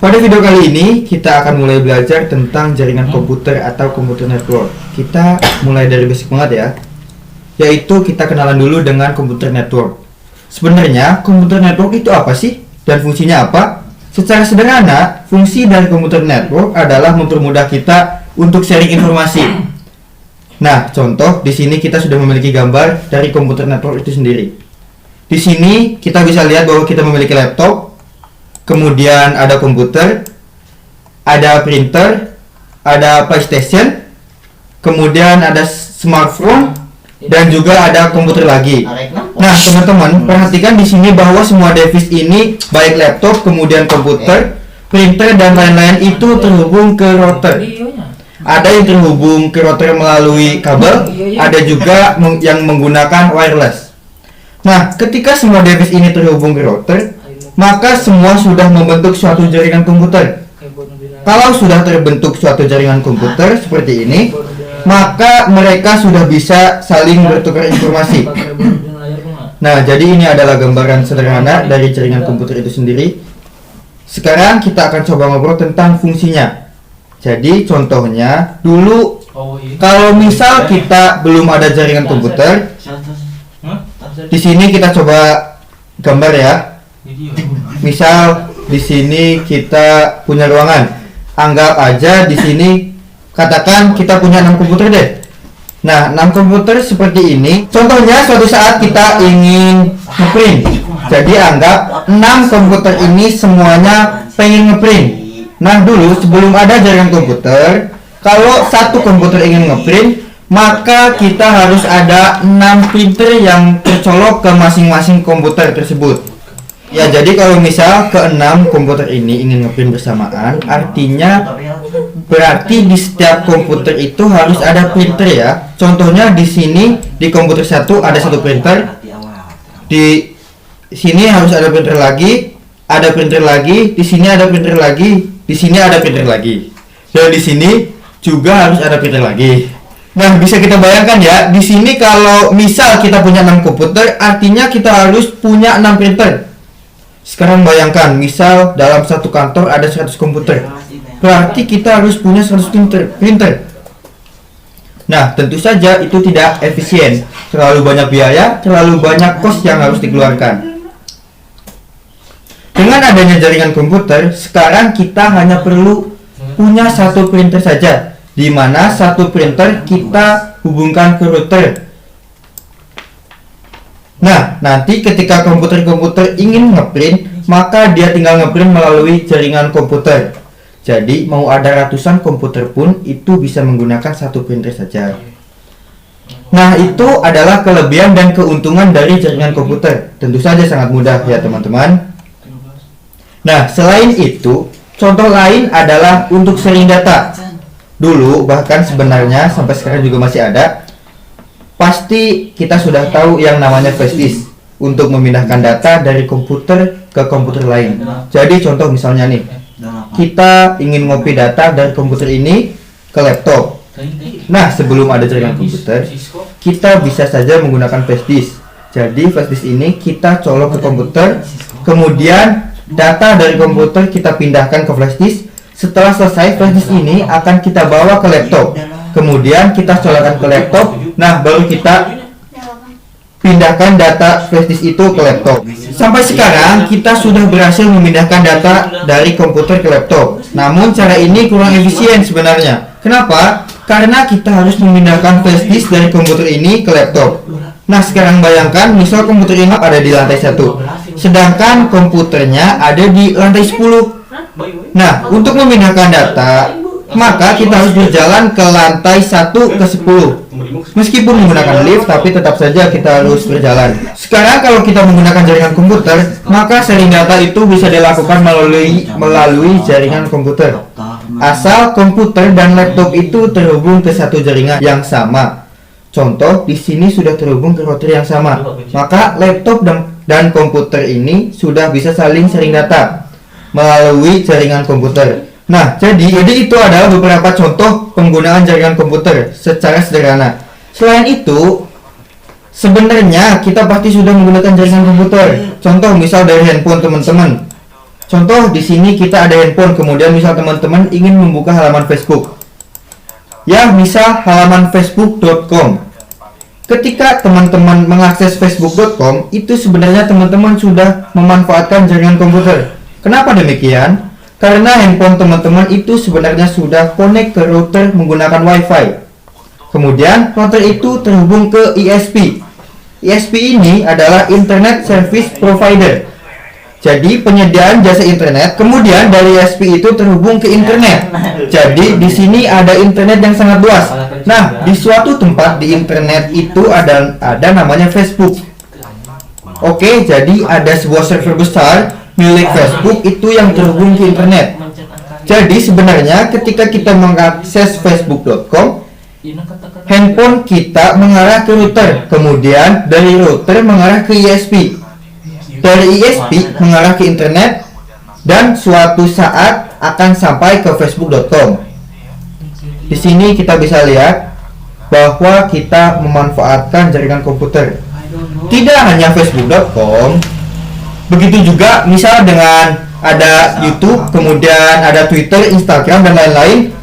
Pada video kali ini kita akan mulai belajar tentang jaringan komputer atau komputer network. Kita mulai dari basic banget ya, yaitu kita kenalan dulu dengan komputer network. Sebenarnya komputer network itu apa sih dan fungsinya apa? Secara sederhana, fungsi dari komputer network adalah mempermudah kita untuk sharing informasi. Nah, contoh di sini kita sudah memiliki gambar dari komputer network itu sendiri. Di sini kita bisa lihat bahwa kita memiliki laptop, kemudian ada komputer, ada printer, ada PlayStation, kemudian ada smartphone, dan juga ada komputer lagi. Nah, teman-teman, perhatikan di sini bahwa semua device ini, baik laptop, kemudian komputer, printer, dan lain-lain itu terhubung ke router. Ada yang terhubung ke router melalui kabel, ada juga yang menggunakan wireless. Nah, ketika semua device ini terhubung ke router, maka semua sudah membentuk suatu jaringan komputer. Kalau sudah terbentuk suatu jaringan komputer seperti ini, maka mereka sudah bisa saling bertukar informasi. Nah, jadi ini adalah gambaran sederhana dari jaringan komputer itu sendiri. Sekarang kita akan coba ngobrol tentang fungsinya. Jadi contohnya dulu, kalau misal kita belum ada jaringan komputer, di sini kita coba gambar ya. Misal di sini kita punya ruangan. Anggap aja di sini katakan kita punya 6 komputer deh. Nah, 6 komputer seperti ini. Contohnya suatu saat kita ingin ngeprint. Jadi anggap 6 komputer ini semuanya pengen ngeprint. Nah, dulu sebelum ada jaringan komputer, kalau satu komputer ingin ngeprint, maka kita harus ada 6 printer yang tercolok ke masing-masing komputer tersebut. Ya, jadi kalau misal ke-6 komputer ini ingin ngeprint bersamaan, artinya berarti di setiap komputer itu harus ada printer ya. Contohnya di sini di komputer 1 ada 1 printer. Di sini harus ada printer lagi, ada printer lagi, di sini ada printer lagi, di sini ada printer lagi. Dan di sini juga harus ada printer lagi. Nah, bisa kita bayangkan ya, di sini kalau misal kita punya 6 komputer, artinya kita harus punya 6 printer. Sekarang bayangkan, misal dalam satu kantor ada 100 komputer, berarti kita harus punya 100 printer. Nah, tentu saja itu tidak efisien, terlalu banyak biaya, terlalu banyak kos yang harus dikeluarkan. Dengan adanya jaringan komputer, sekarang kita hanya perlu punya 1 printer saja, di mana 1 printer kita hubungkan ke router. Nah, nanti ketika komputer-komputer ingin ngeprint, maka dia tinggal ngeprint melalui jaringan komputer. Jadi, mau ada ratusan komputer pun itu bisa menggunakan 1 printer saja. Nah, itu adalah kelebihan dan keuntungan dari jaringan komputer. Tentu saja sangat mudah ya, teman-teman. Nah, selain itu, contoh lain adalah untuk sharing data. Dulu, bahkan sebenarnya sampai sekarang juga masih ada, pasti kita sudah tahu yang namanya flash disk untuk memindahkan data dari komputer ke komputer lain. Jadi contoh misalnya nih, kita ingin ngopi data dari komputer ini ke laptop. Nah, sebelum ada jaringan komputer, kita bisa saja menggunakan flash disk. Jadi flash disk ini kita colok ke komputer, kemudian data dari komputer kita pindahkan ke flash disk. Setelah selesai, flash disk ini akan kita bawa ke laptop. Kemudian kita colokkan ke laptop. Nah, baru kita pindahkan data flash disk itu ke laptop. Sampai sekarang kita sudah berhasil memindahkan data dari komputer ke laptop. Namun cara ini kurang efisien sebenarnya. Kenapa? Karena kita harus memindahkan flash disk dari komputer ini ke laptop. Nah, sekarang bayangkan misal komputer ini ada di lantai 1, sedangkan komputernya ada di lantai 10. Nah, untuk memindahkan data, maka kita harus berjalan ke lantai 1 ke 10. Meskipun menggunakan lift, tapi tetap saja kita harus berjalan. Sekarang kalau kita menggunakan jaringan komputer, maka sharing data itu bisa dilakukan melalui jaringan komputer. Asal komputer dan laptop itu terhubung ke satu jaringan yang sama. Contoh, di sini sudah terhubung ke router yang sama. Maka laptop dan komputer ini sudah bisa saling sharing data melalui jaringan komputer. Nah, jadi itu adalah beberapa contoh penggunaan jaringan komputer secara sederhana. Selain itu, sebenarnya kita pasti sudah menggunakan jaringan komputer. Contoh misal dari handphone teman-teman. Contoh di sini kita ada handphone, kemudian misal teman-teman ingin membuka halaman Facebook. Ya, misal halaman facebook.com. Ketika teman-teman mengakses facebook.com, itu sebenarnya teman-teman sudah memanfaatkan jaringan komputer. Kenapa demikian? Karena handphone teman-teman itu sebenarnya sudah connect ke router menggunakan WiFi. Kemudian router itu terhubung ke ISP. ISP ini adalah Internet Service Provider. Jadi penyediaan jasa internet, kemudian dari ISP itu terhubung ke internet. Jadi di sini ada internet yang sangat luas. Nah, di suatu tempat di internet itu ada namanya Facebook. Oke, jadi ada sebuah server besar milik Facebook itu yang terhubung ke internet. Jadi sebenarnya ketika kita mengakses facebook.com, handphone kita mengarah ke router, kemudian dari router mengarah ke ISP. Dari ISP mengarah ke internet, dan suatu saat akan sampai ke facebook.com. Di sini kita bisa lihat bahwa kita memanfaatkan jaringan komputer. Tidak hanya facebook.com, begitu juga misal dengan ada YouTube, kemudian ada Twitter, Instagram, dan lain-lain.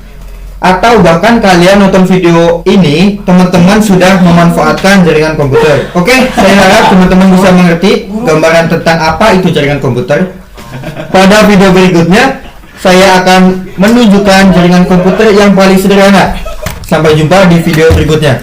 Atau bahkan kalian nonton video ini, teman-teman sudah memanfaatkan jaringan komputer. Oke, saya harap teman-teman bisa mengerti gambaran tentang apa itu jaringan komputer. Pada video berikutnya, saya akan menunjukkan jaringan komputer yang paling sederhana. Sampai jumpa di video berikutnya.